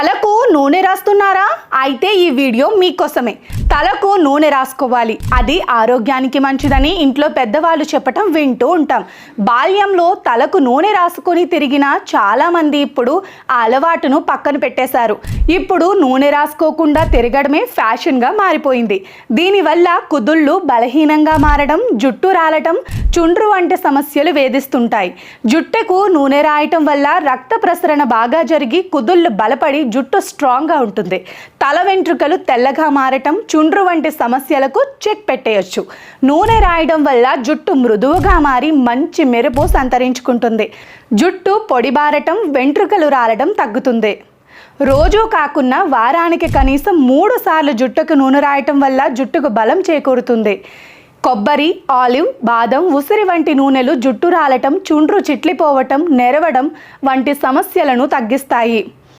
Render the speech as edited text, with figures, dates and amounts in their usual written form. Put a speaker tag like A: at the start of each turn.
A: తలకు నూనె రాస్తున్నారా? అయితే ఈ వీడియో మీకోసమే. తలకు నూనె రాసుకోవాలి, అది ఆరోగ్యానికి మంచిదని ఇంట్లో పెద్దవాళ్ళు చెప్పటం వింటూ ఉంటాం. బాల్యంలో తలకు నూనె రాసుకొని తిరిగిన చాలామంది ఇప్పుడు ఆ అలవాటును పక్కన పెట్టేశారు. ఇప్పుడు నూనె రాసుకోకుండా తిరగడమే ఫ్యాషన్గా మారిపోయింది. దీనివల్ల కుదుళ్ళు బలహీనంగా మారడం, జుట్టు రాలటం, చుండ్రు వంటి సమస్యలు వేధిస్తుంటాయి. జుట్టుకు నూనె రాయటం వల్ల రక్త ప్రసరణ బాగా జరిగి కుదుళ్ళు బలపడి జుట్టు స్ట్రాంగ్గా ఉంటుంది. తల వెంట్రుకలు తెల్లగా మారటం, చుండ్రు వంటి సమస్యలకు చెక్ పెట్టేయచ్చు. నూనె రాయడం వల్ల జుట్టు మృదువుగా మారి మంచి మెరుపు సంతరించుకుంటుంది. జుట్టు పొడిబారటం, వెంట్రుకలు రాలడం తగ్గుతుంది. రోజూ కాకుండా వారానికి కనీసం 3 సార్లు జుట్టుకు నూనె రాయటం వల్ల జుట్టుకు బలం చేకూరుతుంది. కొబ్బరి, ఆలివ్, బాదం, ఉసిరి వంటి నూనెలు జుట్టు రాలటం, చుండ్రు చిట్లిపోవటం, నెరవడం వంటి సమస్యలను తగ్గిస్తాయి.